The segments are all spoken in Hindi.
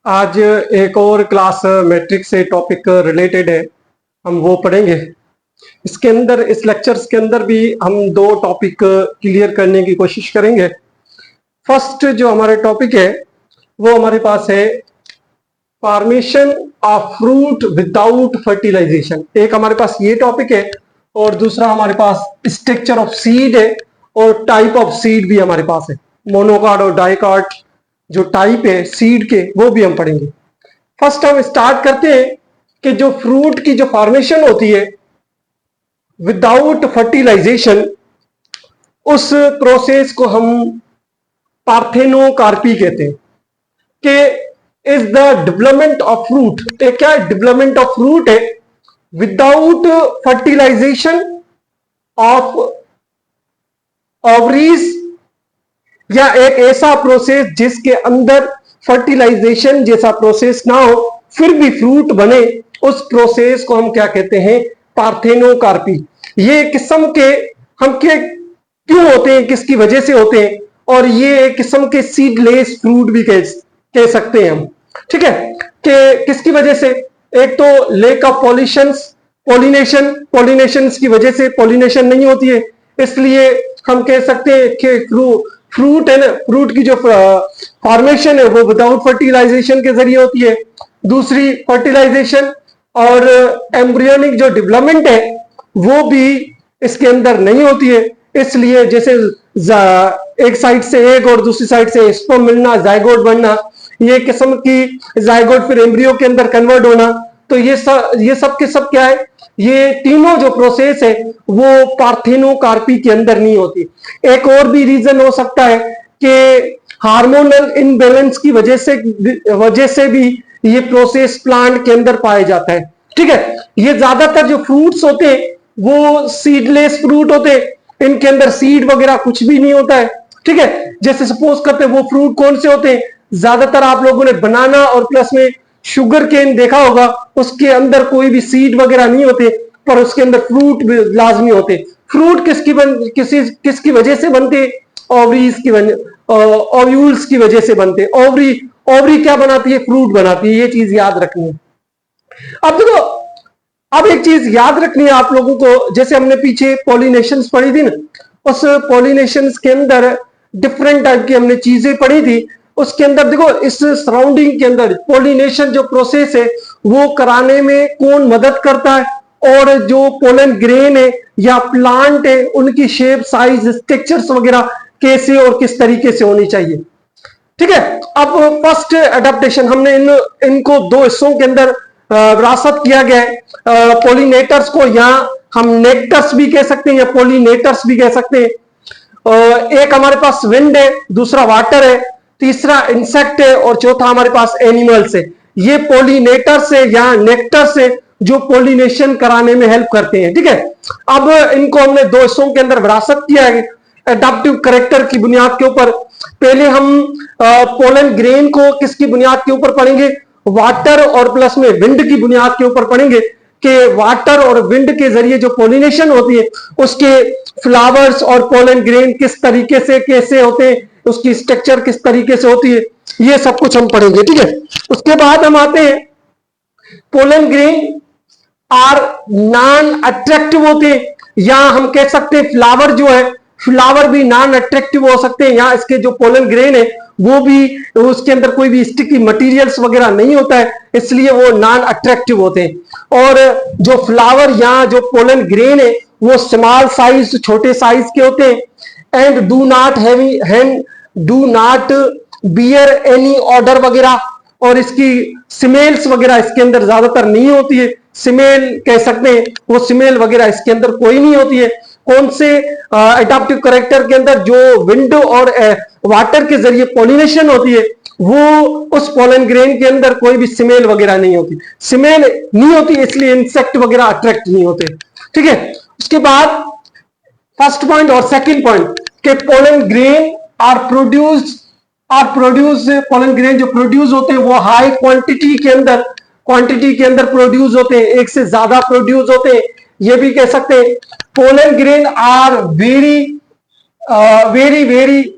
आज एक और क्लास मैट्रिक्स से टॉपिक रिलेटेड है, हम वो पढ़ेंगे। इसके अंदर इस लेक्चर्स के अंदर भी हम दो टॉपिक क्लियर करने की कोशिश करेंगे। फर्स्ट जो हमारे टॉपिक है वो हमारे पास है formation of fruit without fertilisation. एक हमारे पास ये टॉपिक है और दूसरा हमारे पास स्ट्रक्चर ऑफ सीड है और टाइप ऑफ सीड भी हमारे पास है। मोनोकार्ड और डाइकार्ड जो टाइप है सीड के वो भी हम पढ़ेंगे। फर्स्ट हम स्टार्ट करते हैं कि जो फ्रूट की जो फॉर्मेशन होती है विदाउट फर्टिलाइजेशन, उस प्रोसेस को हम पार्थेनोकार्पी कहते हैं कि is the development of fruit. एक क्या डेवलपमेंट ऑफ फ्रूट है विदाउट फर्टिलाइजेशन ऑफ ओवरीज, या एक ऐसा प्रोसेस जिसके अंदर फर्टिलाइजेशन जैसा प्रोसेस ना हो फिर भी फ्रूट बने, उस प्रोसेस को हम क्या कहते हैं? पार्थेनोकार्पी। ये किस्म के हम क्यों होते हैं, किसकी वजह से होते हैं, और ये एक किस्म के सीडलेस फ्रूट भी कह सकते हैं हम। ठीक है कि किसकी वजह से? एक तो लेक ऑफ पॉलिनेशन की वजह से पॉलिनेशन नहीं होती है, इसलिए हम कह सकते हैं कि फ्रूट है ना, फ्रूट की जो फॉर्मेशन है वो विदाउट फर्टिलाइजेशन के जरिए होती है। दूसरी फर्टिलाइजेशन और एम्ब्रियोनिक जो डेवलपमेंट है वो भी इसके अंदर नहीं होती है, इसलिए जैसे एक साइड से एग और दूसरी साइड से स्पर्म मिलना, जायगोट बनना, ये किस्म की जायगोट फिर एम्ब्रियो के अंदर कन्वर्ट होना, तो ये सब के सब क्या है? ये तीनों जो प्रोसेस है वो पार्थेनोकार्पी के अंदर नहीं होती। एक और भी रीजन हो सकता है कि हार्मोनल इनबैलेंस की वजह से भी ये प्रोसेस प्लांट के अंदर पाया जाता है। ठीक है, ये ज्यादातर जो फ्रूट्स होते हैं वो सीडलेस फ्रूट होते हैं, इनके अंदर सीड वगैरह कुछ भी नहीं होता है। ठीक है, जैसे सपोज करते हैं वो फ्रूट कौन से होते हैं? ज्यादातर आप लोगों ने बनाना और प्लस में शुगर केन देखा होगा, उसके अंदर कोई भी सीड वगैरह नहीं होते, पर उसके अंदर फ्रूट भी लाजमी होते। फ्रूट किसकी वजह से बनते? ओवरीज की ओव्यूल्स की वजह से बनते। ओवरी क्या बनाती है? फ्रूट बनाती है। ये चीज याद रखनी है। अब देखो, अब एक चीज याद रखनी है आप लोगों को, जैसे हमने पीछे पॉलिनेशंस पढ़ी थी ना, उस पॉलिनेशंस के अंदर डिफरेंट टाइप की हमने चीजें पढ़ी थी। उसके अंदर देखो, इस सराउंडिंग के अंदर पॉलिनेशन जो प्रोसेस है वो कराने में कौन मदद करता है, और जो पोलन ग्रेन है या प्लांट है उनकी शेप, साइज, स्ट्रक्चर्स वगैरह कैसे और किस तरीके से होनी चाहिए। ठीक है, अब फर्स्ट एडेप्टेशन हमने इनको दो हिस्सों के अंदर विरासत किया गया है। पोलिनेटर्स को यहाँ हम नेक्टर्स भी कह सकते हैं या पोलिनेटर्स भी कह सकते हैं। एक हमारे पास विंड है, दूसरा वाटर है, तीसरा इंसेक्ट है और चौथा हमारे पास एनिमल्स है। ये पोलिनेटर्स है या नेक्टर्स है जो पोलिनेशन कराने में हेल्प करते हैं। ठीक है, अब इनको हमने दो हिस्सों के अंदर विरासत किया है एडाप्टिव करेक्टर की बुनियाद के ऊपर। पहले हम पोलन ग्रेन को किसकी बुनियाद के ऊपर पढ़ेंगे? वाटर और प्लस में विंड की बुनियाद के ऊपर पढ़ेंगे कि वाटर और विंड के जरिए जो पोलिनेशन होती है उसके फ्लावर्स और पोलन ग्रेन किस तरीके से कैसे होते हैं, उसकी स्ट्रक्चर किस तरीके से होती है, ये सब कुछ हम पढ़ेंगे। ठीक है, उसके बाद हम आते हैं pollen grain are non attractive होते हैं, या हम कह सकते हैं फ्लावर जो है, फ्लावर भी नॉन अट्रैक्टिव हो सकते हैं। यहाँ इसके जो पोलन ग्रेन है वो भी, उसके अंदर कोई भी स्टिकी मटेरियल्स वगैरह नहीं होता है, इसलिए वो नॉन अट्रैक्टिव होते हैं। और जो फ्लावर यहाँ जो पोलन ग्रेन है वो स्मॉल साइज, छोटे साइज के होते हैं, and do not bear any order वगैरह, और इसकी सिमेल्स वगैरह इसके अंदर ज्यादातर नहीं होती है। सिमेल कह सकते हैं, वो सिमेल वगैरह इसके अंदर कोई नहीं होती है। कौन से एडाप्टिव करेक्टर के अंदर? जो विंड और वाटर के जरिए पॉलिनेशन होती है वो, उस पोलन ग्रेन के अंदर कोई भी सिमेल वगैरह नहीं होती। सिमेल नहीं होती इसलिए इंसेक्ट वगैरह अट्रैक्ट नहीं होते। ठीक है, उसके बाद फर्स्ट पॉइंट और सेकंड पॉइंट के pollen grain are produce pollen grain जो प्रोड्यूस होते हैं वो हाई क्वांटिटी के अंदर प्रोड्यूस होते हैं, एक से ज्यादा प्रोड्यूस होते हैं। ये भी कह सकते हैं pollen grain are very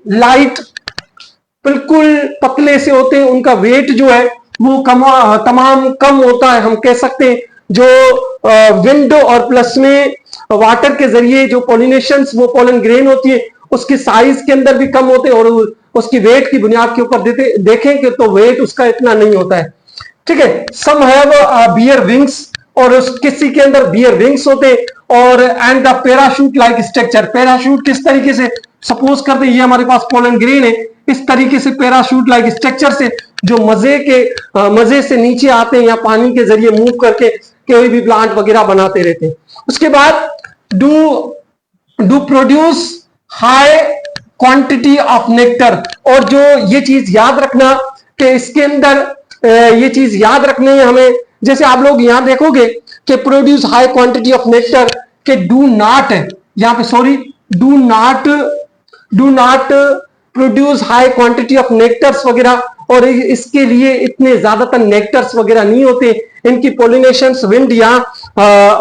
light, बिल्कुल पतले से होते हैं, उनका वेट जो है वो तमाम कम होता है। हम कह सकते हैं जो विंड और प्लस में वाटर के जरिए जो पॉलिनेशन वो पोलन ग्रेन होती है उसकी साइज के अंदर भी कम होते हैं, और उसकी वेट की बुनियाद के ऊपर देखेंगे तो वेट उसका इतना नहीं होता है। ठीक है, सम हैव बियर विंग्स, और किसी के अंदर बियर विंग्स होते हैं, और and the parachute like structure. Parachute किस तरीके से, सपोज करते हैं ये हमारे पास पोलन ग्रेन है, इस तरीके से पैराशूट लाइक स्ट्रक्चर से जो मजे से नीचे आते हैं या पानी के जरिए मूव करके कोई भी प्लांट वगैरह बनाते रहते हैं। उसके बाद do produce high quantity of nectar, और जो ये चीज याद रखना कि इसके अंदर ये चीज याद रखनी है हमें, जैसे आप लोग यहां देखोगे कि produce high quantity of nectar के डू नॉट है यहां पे, sorry do not produce high quantity of nectars वगैरह, और इसके लिए इतने ज्यादातर नेक्टर्स वगैरह नहीं होते। इनकी पोलिनेशन विंड या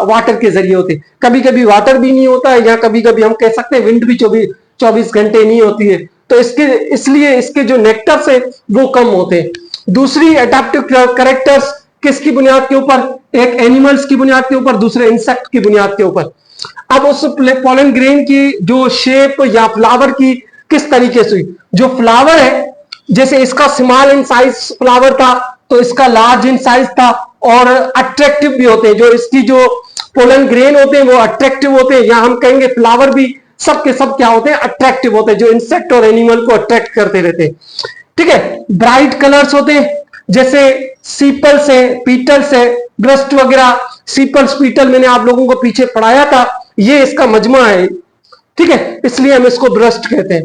वाटर के जरिए होते, कभी कभी वाटर भी नहीं होता है, या कभी कभी हम कह सकते हैं विंड भी 24 घंटे नहीं होती है, तो इसलिए इसके जो नेक्टर्स है वो कम होते हैं। दूसरी एडेप्टिव कैरेक्टर्स किसकी बुनियाद के ऊपर, एक एनिमल्स की बुनियाद के ऊपर, दूसरे इंसेक्ट की बुनियाद के ऊपर। अब उस पोलन ग्रेन की जो शेप या फ्लावर की किस तरीके से, जो फ्लावर है जैसे इसका स्मॉल इन साइज फ्लावर था तो इसका लार्ज इन साइज था, और अट्रैक्टिव भी होते हैं, जो इसकी जो पोलन ग्रेन होते हैं वो अट्रैक्टिव होते हैं, या हम कहेंगे फ्लावर भी सब के सब क्या होते हैं, अट्रैक्टिव होते हैं, जो इंसेक्ट और एनिमल को अट्रैक्ट करते रहते हैं। ठीक है, ब्राइट कलर्स होते हैं, जैसे सीपल्स है, पीटल्स है, ब्रस्ट वगैरह। सीपल्स पीटल मैंने आप लोगों को पीछे पढ़ाया था, ये इसका मजमा है। ठीक है, इसलिए हम इसको ब्रस्ट कहते हैं।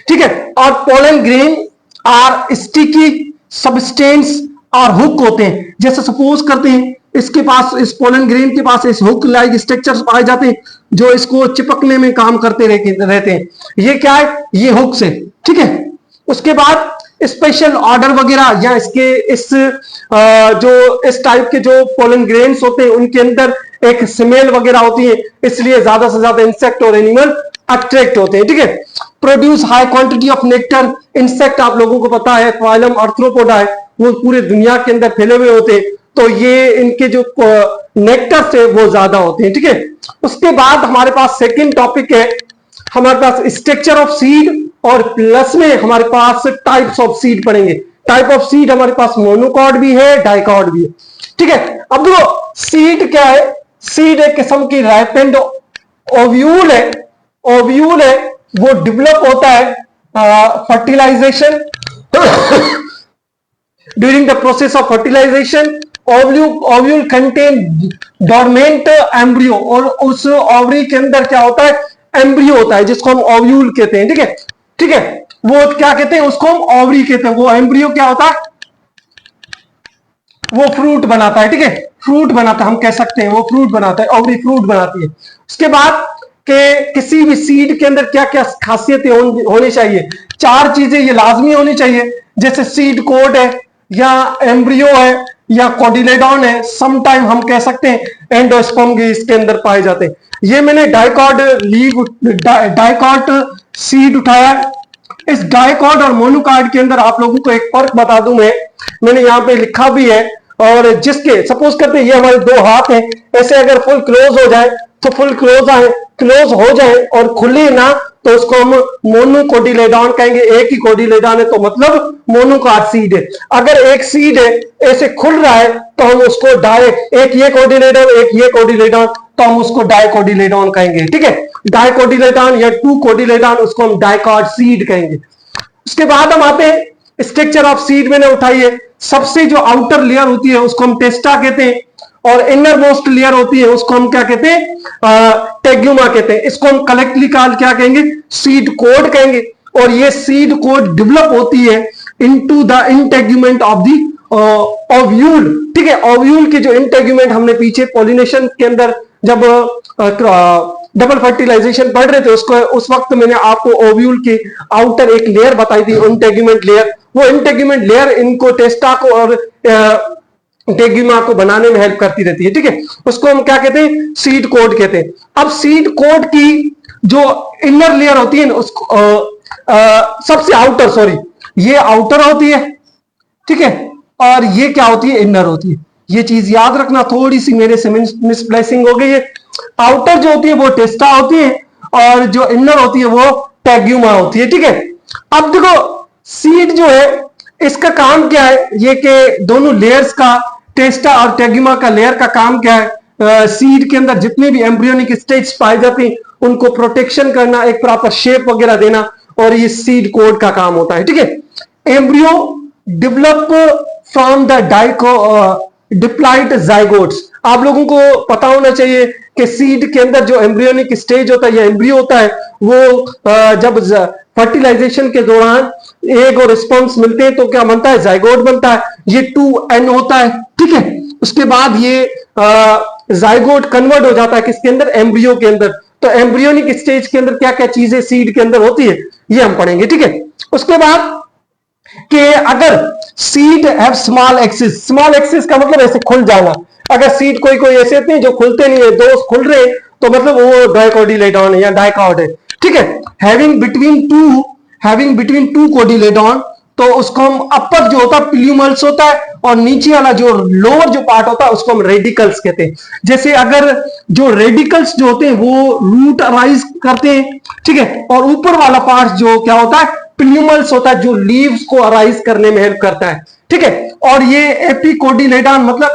ठीक है, और pollen grain are sticky substance और हुक होते हैं, जैसे सपोज करते हैं इसके पास, इस पोलन ग्रेन के पास इस हुक लाइक स्ट्रक्चर्स पाए जाते हैं जो इसको चिपकने में काम करते रहते हैं। ये क्या है, ये हुक्स है। ठीक है, उसके बाद स्पेशल ऑर्डर वगैरह, या जो इस टाइप के जो पोलन ग्रेन्स होते हैं उनके अंदर एक स्मेल वगैरह होती है, इसलिए ज्यादा से ज्यादा इंसेक्ट और एनिमल अट्रैक्ट होते हैं। ठीक है, produce high quantity of nectar. Insect आप लोगों को पता है फाइलम आर्थ्रोपोडा है, वो पूरे दुनिया के अंदर फैले हुए होते हैं, तो ये इनके जो नेक्टर है वो ज्यादा होते हैं। ठीक है, उसके बाद हमारे पास सेकंड टॉपिक है, हमारे पास स्ट्रक्चर ऑफ सीड, और प्लस में हमारे पास टाइप्स ऑफ सीड पढ़ेंगे। टाइप ऑफ सीड हमारे पास मोनोकॉट भी है, डाइकॉट भी है। ठीक है, अब देखो सीड क्या है, सीड एक किस्म की राइपेंड ओव्यूल है, ओव्यूल है, वो डेवलप होता है fertilisation during the process of fertilisation ovule contain dormant embryo, और उस ओवरी के अंदर क्या होता है, एम्ब्रियो होता है जिसको हम ओव्यूल कहते हैं। ठीक है, ठीक है, वो क्या कहते हैं, उसको हम ओवरी कहते हैं। वो एम्ब्रियो क्या होता है, वो फ्रूट बनाता है। ठीक है, फ्रूट बनाता है, हम कह सकते हैं वो फ्रूट बनाता है, ओवरी फ्रूट बनाती है। उसके बाद कि किसी भी सीड के अंदर क्या क्या खासियतें होनी चाहिए, 4 चीजें ये लाजमी होनी चाहिए, जैसे सीड कोड है, या एम्ब्रियो है, या कोडिलेडॉन है, समटाइम हम कह सकते हैं एंडोस्पर्म भी इसके अंदर पाए जाते हैं। ये मैंने डाइकॉट सीड उठाया। इस डाइकॉट और मोनोकॉट के अंदर आप लोगों को एक फर्क बता दूं, मैंने यहाँ पे लिखा भी है, और जिसके सपोज करते हैं ये हमारे 2 हाथ हैं, ऐसे अगर फुल क्लोज हो जाए तो फुल क्लोज हो जाए और खुले ना तो उसको हम मोनोकोटिलेडॉन कहेंगे। एक ही कोटिलेडॉन है तो मतलब मोनोकॉट सीड है। अगर एक सीड है ऐसे खुल रहा है तो हम उसको एक ये कोटिलेडॉन एक ये कोटिलेडॉन, तो हम उसको डाइकोटिलेडॉन कहेंगे। ठीक है, डाइकोटिलेडॉन या 2 कोटिलेडॉन उसको हम डाइकॉट सीड कहेंगे। उसके बाद हम आते हैं स्ट्रक्चर ऑफ सीड, मैंने उठाई है। सबसे जो आउटर लेयर होती है उसको हम टेस्टा कहते हैं, और इनर मोस्ट लेयर होती है उसको हम क्या कहते हैं, टेग्युमा कहते हैं। इसको हम कलेक्टली क्या कहेंगे, सीड कोड कहेंगे। और ये सीड कोड डेवलप होती है into the integument of the ovule. ठीक है, ओव्यूल के जो इंटेग्यूमेंट हमने पीछे पॉलिनेशन के अंदर जब डबल फर्टिलाइजेशन पढ़ रहे थे उसको, उस वक्त मैंने आपको ओव्यूल की आउटर एक लेयर बताई थी, इंटेग्यूमेंट लेयर। वो इंटेग्यूमेंट लेयर इनको टेस्टा को और टेग्युमा को बनाने में हेल्प करती रहती है। ठीक है, उसको हम क्या कहते हैं, सीड कोड कहते हैं। अब सीड कोड की जो इनर लेयर होती है ना उसको सबसे आउटर, सॉरी ये आउटर होती है। ठीक है, और ये क्या होती है, इनर होती है। ये चीज याद रखना, थोड़ी सी मेरे से मिसप्लेसिंग हो गई है। आउटर जो होती है वो टेस्टा होती है और जो इनर होती है वो टेग्यूमा होती है, ठीक है। अब देखो सीड जो है इसका काम क्या है, ये कि दोनों लेयर्स का, टेस्टा और टेग्यूमा का लेयर का काम क्या है, सीड के अंदर जितने भी एम्ब्रियोनिक स्टेज पाए जाते हैं उनको प्रोटेक्शन करना, एक प्रॉपर शेप वगैरह देना, और ये सीड कोड का काम होता है, ठीक है। Embryo develop from the diploid zygotes. आप लोगों को पता होना चाहिए कि सीड के अंदर जो एम्ब्रियोनिक स्टेज होता है या एम्ब्रियो होता है वो जब फर्टिलाइजेशन के दौरान एग और स्पर्म्स मिलते हैं तो क्या बनता है, जाइगोट बनता है। ये 2n होता है, ठीक है। उसके बाद ये जाइगोट कन्वर्ट हो जाता है किसके अंदर, एम्ब्रियो के अंदर। तो एम्ब्रियोनिक स्टेज के अंदर क्या क्या चीजें सीड के अंदर होती है ये हम पढ़ेंगे, ठीक है। उसके बाद कि अगर seed have small axis, small axis का मतलब ऐसे खुल जाना। अगर सीड कोई कोई ऐसे होते हैं जो खुलते नहीं है, दो खुल रहे तो मतलब वो डाइकोटिलेडॉन है या डाइकॉट है, ठीक है। हैविंग बिटवीन टू कोटिलेडॉन, तो उसको हम अपर जो होता है प्ल्यूमल्स होता है और नीचे वाला जो लोअर जो पार्ट होता है उसको हम रेडिकल्स कहते हैं। जैसे अगर जो रेडिकल्स जो होते हैं वो रूट अराइज करते हैं, ठीक है, और ऊपर वाला पार्ट जो क्या होता है, प्ल्यूमल्स होता है जो लीव्स को अराइज करने में हेल्प करता है, ठीक है। और ये एपिकोटिलेडॉन मतलब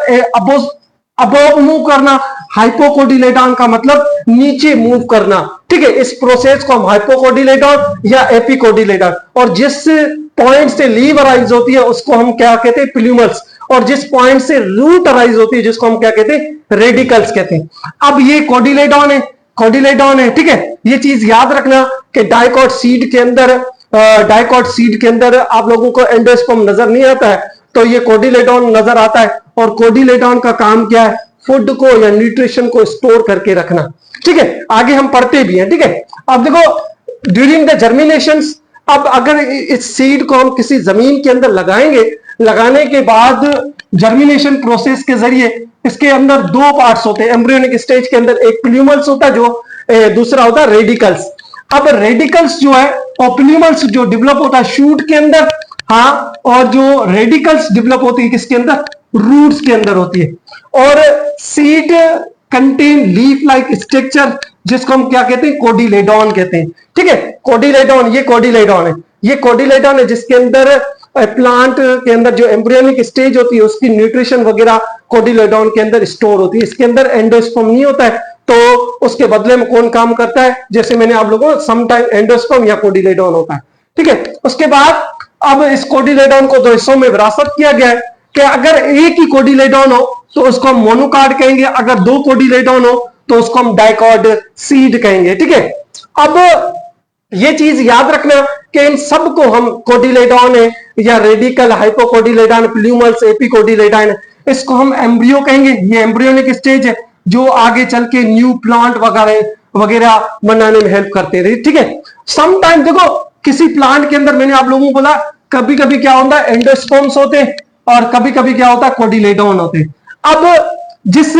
अबोव मूव करना, हाइपोकोटिलेडॉन का मतलब नीचे मूव करना, ठीक है। इस प्रोसेस को हम हाइपोकोटिलेडॉन या एपिकोटिलेडॉन, और जिस पॉइंट से लीव अराइज होती है उसको हम क्या कहते हैं, प्ल्यूमल्स, और जिस पॉइंट से रूट अराइज होती है जिसको हम क्या कहते हैं, रेडिकल्स कहते हैं। अब ये कोटिलेडॉन है, ठीक है। ये चीज याद रखना कि डाइकॉट सीड के अंदर आप लोगों को एंडोस्पर्म नजर नहीं आता है, तो ये कोटिलेडॉन नजर आता है। और कोटिलेडॉन का काम क्या है, फूड को या न्यूट्रिशन को स्टोर करके रखना, ठीक है। आगे हम पढ़ते भी हैं, ठीक है। अब देखो ड्यूरिंग द जर्मिनेशन, अब अगर इस सीड को हम किसी जमीन के अंदर लगाएंगे, लगाने के बाद जर्मिनेशन प्रोसेस के जरिए इसके अंदर दो पार्ट्स होते हैं एम्ब्रियोनिक स्टेज के अंदर, एक प्ल्यूमल्स होता है जो दूसरा होता है रेडिकल्स। अब रेडिकल्स जो है और प्ल्यूमल्स जो डेवलप होता है शूट के अंदर, हाँ, और जो रेडिकल्स डेवलप होती है किसके अंदर, रूट्स के अंदर होती है। और seed contain leaf like structure जिसको हम क्या कहते हैं, कोटिलेडॉन कहते हैं, ठीक है। ये कोटिलेडॉन है जिसके अंदर प्लांट के अंदर जो एम्ब्रियोनिक स्टेज होती है उसकी न्यूट्रिशन वगैरह कोटिलेडॉन के अंदर स्टोर होती है। इसके अंदर एंडोस्पर्म नहीं होता है, तो उसके बदले में कौन काम करता है, जैसे मैंने आप लोगों को समटाइम एंडोस्पर्म या कोटिलेडॉन होता है, ठीक है। उसके बाद अब इस कोटिलेडॉन को दो हिस्सों में विरासत किया गया है कि अगर एक ही कोटिलेडॉन हो तो उसको हम मोनोकार्ड कहेंगे, अगर दो कोटिलेडॉन हो तो उसको हम डाइकॉट सीड कहेंगे, ठीक है। अब ये चीज याद रखना कि इन सबको हम कोटिलेडॉन है या रेडिकल, हाइपोकोटिलेडॉन, प्ल्यूमल्स, एपिकोटिलेडॉन, इसको हम एम्ब्रियो कहेंगे। ये एम्ब्रियोनिक स्टेज है जो आगे चल के न्यू प्लांट वगैरह बनाने में हेल्प करते रहे, ठीक है। समटाइम देखो किसी प्लांट के अंदर मैंने आप लोगों को बोला कभी कभी क्या होता है, एंडोस्पर्म्स होते हैं और कभी कभी क्या होता है, कोटिलेडॉन होते हैं। अब जिस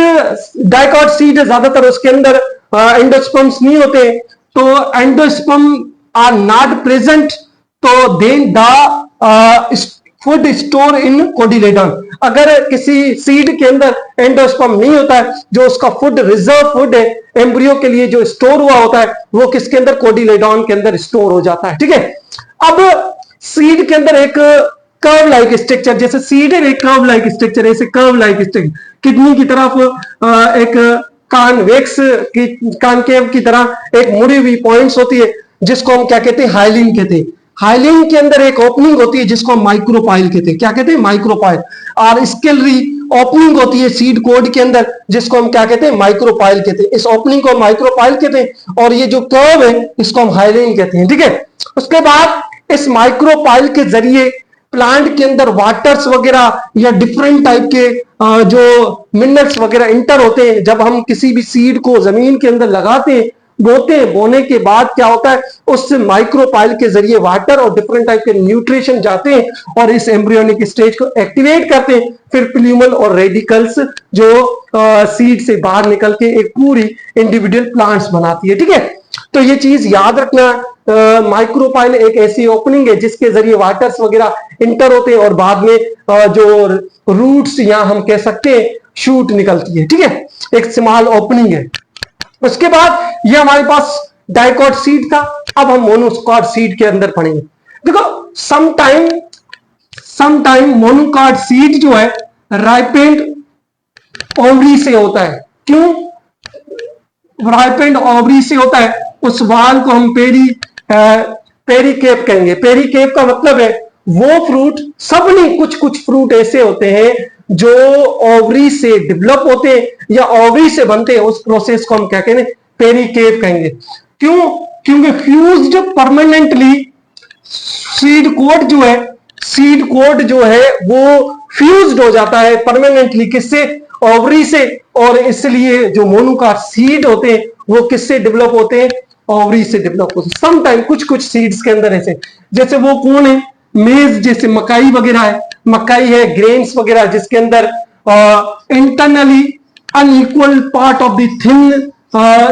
डाइकॉट सीड है ज्यादातर उसके अंदर एंडोस्पर्म्स नहीं होते, तो एंडोस्पर्म आर नॉट प्रेजेंट, तो then the food store in cotyledon. अगर किसी सीड के अंदर एंडोस्पर्म नहीं होता है, जो उसका फूड रिजर्व फूड है एम्ब्रियो के लिए जो स्टोर हुआ होता है वो किसके अंदर, कोटिलेडॉन के अंदर स्टोर हो जाता है, ठीक है। अब सीड के अंदर एक कर्व लाइक स्ट्रक्चर, जैसे सीड है एक कर्व लाइक स्ट्रक्चर, ऐसे कर्व लाइक स्ट्रक्चर किडनी की तरफ एक कॉन्वेक्स की कॉनकेव की तरह एक मुड़ी हुई पॉइंट्स होती है जिसको हम क्या कहते हैं, हाइलिन कहते हैं। हाइलिन के अंदर एक ओपनिंग होती है जिसको हम माइक्रोपाइल कहते हैं, क्या कहते हैं, माइक्रोपाइल। और स्केलरी ओपनिंग होती है सीड कोड के अंदर जिसको हम क्या कहते हैं, माइक्रोपाइल कहते हैं। इस ओपनिंग को माइक्रोपाइल कहते हैं और ये जो कर्व है इसको हम हाइलिन कहते हैं, ठीक है। उसके बाद इस माइक्रोपाइल के जरिए प्लांट के अंदर वाटर्स वगैरह या डिफरेंट टाइप के जो मिनरल्स वगैरह इंटर होते हैं। जब हम किसी भी सीड को जमीन के अंदर लगाते हैं, बोने के बाद क्या होता है, उस माइक्रोपाइल के जरिए वाटर और डिफरेंट टाइप के न्यूट्रिशन जाते हैं और इस एम्ब्रियोनिक स्टेज को एक्टिवेट करते हैं। फिर प्ल्यूमल और रेडिकल्स जो सीड से बाहर निकल के एक पूरी इंडिविजुअल प्लांट्स बनाती है, ठीक है। तो ये चीज याद रखना माइक्रोपाइल एक ऐसी ओपनिंग है जिसके जरिए वाटर्स वगैरह इंटर होते हैं और बाद में जो रूट्स या हम कह सकते हैं शूट निकलती है। ठीक है, एक स्मॉल ओपनिंग है। उसके बाद ये हमारे पास डाइकॉट सीड था। अब हम मोनोकॉट सीड के अंदर पढ़ेंगे। देखो समटाइम मोनोकॉट सीड जो है राइपेंड ओवरी से होता है। क्यों राइपेंड ओवरी से होता है? उस वाल को हम पेरीकेप कहेंगे। पेरीकेप का मतलब है वो फ्रूट, सब नहीं, कुछ कुछ फ्रूट ऐसे होते हैं जो ओवरी से डेवलप होते हैं या ओवरी से बनते हैं, उस प्रोसेस को हम क्या कहेंगे? पेरीकेप कहेंगे। क्यों? क्योंकि फ्यूज्ड परमानेंटली सीड कोट जो है वो फ्यूज्ड हो जाता है परमानेंटली, किससे? ओवरी से। और इसलिए जो मोनोकॉट सीड होते हैं वो किससे डेवलप होते हैं? ओवरी से डेवलप होते हैं। समटाइम कुछ कुछ सीड्स के अंदर ऐसे, जैसे वो कौन है? मेज, जैसे मकाई वगैरह है, मकाई है, ग्रेन्स वगैरह, जिसके अंदर internally unequal part of the thin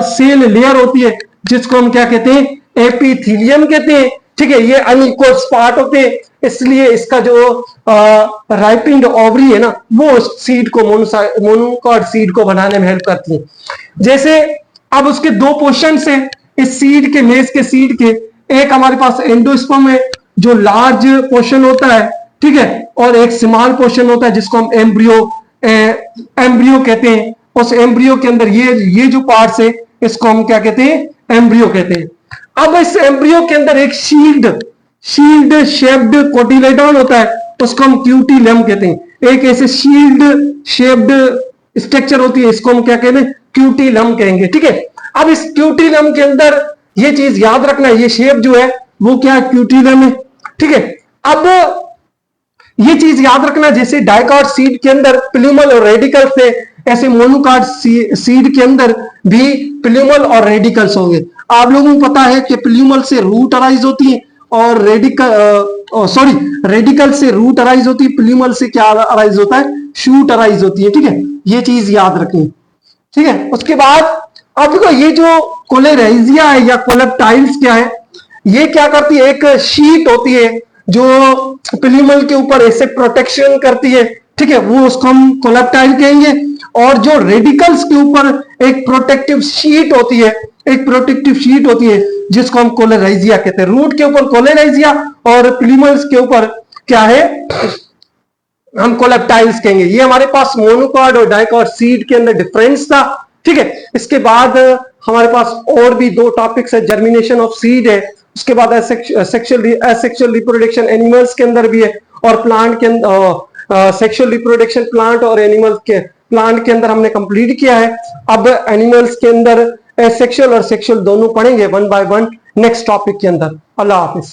cell layer होती है, जिसको हम क्या कहते हैं? एपिथेलियम कहते हैं। ठीक है, ये अनइक्वल पार्ट होते हैं, इसलिए इसका जो राइपिंग ओवरी है ना, वो सीड को मोनोकॉट सीड को बनाने में हेल्प करती है। जैसे अब उसके दो पोर्शंस हैं इस सीड के, मेज के सीड के। एक हमारे पास एंडोस्पर्म है जो लार्ज पोर्शन होता है, ठीक है, और एक स्मॉल पोर्शन होता है जिसको हम एम्ब्रियो कहते हैं। उस एम्ब्रियो के अंदर ये जो पार्ट्स है इसको हम क्या कहते हैं? एम्ब्रियो कहते हैं। अब इस एम्ब्रियो के अंदर एक शील्ड शेप्ड कोटिलेडॉन होता है, उसको हम क्यूटीलम कहते हैं। एक ऐसे शील्ड शेप्ड स्ट्रक्चर होती है, इसको हम क्या कहते हैं? क्यूटीलम कहेंगे। ठीक है, अब इस क्यूटीलम के अंदर ये चीज याद रखना, ये शेप जो है वो क्या? क्यूटीलम है। ठीक है, अब ये चीज याद रखना, जैसे डाइकॉट सीड के अंदर प्लूमल और रेडिकल थे, ऐसे मोनोकॉट सीड के अंदर भी प्लूमल और रेडिकल्स होंगे। आप लोगों को पता है कि प्लूमल से रूट अराइज होती है और रेडिकल से रूट अराइज होती है, प्लूमल से क्या अराइज होता है? शूट अराइज होती है। ठीक है, ये चीज याद रखनी। ठीक है, उसके बाद अब देखो ये जो कोलेरेजिया है या कोलेप्टाइल्स क्या है? ये क्या करती है? एक शीट होती है जो प्लूमल के ऊपर ऐसे प्रोटेक्शन करती है। ठीक है, वो उसको हम कोलेप्टाइल कहेंगे। और जो रेडिकल्स के ऊपर एक प्रोटेक्टिव शीट होती है, जिसको हम कोलेरेजिया कहते हैं। रूट के ऊपर कोलेरेजिया और प्लूमल्स के ऊपर क्या है? हम कोलेप्टाइल्स कहेंगे। ये हमारे पास मोनोकॉट और डाइकॉट सीड के अंदर डिफरेंस था। ठीक है, इसके बाद हमारे पास और भी दो टॉपिक्स है। जर्मिनेशन ऑफ सीड है, उसके बाद सेक्सुअल रिप्रोडक्शन एनिमल्स के अंदर भी है, और प्लांट के अंदर सेक्सुअल रिप्रोडक्शन प्लांट और एनिमल के प्लांट के अंदर हमने कंप्लीट किया है। अब एनिमल्स के अंदर एसेक्सुअल और सेक्सुअल दोनों पढ़ेंगे one by one next topic के अंदर। अल्लाह हाफिज।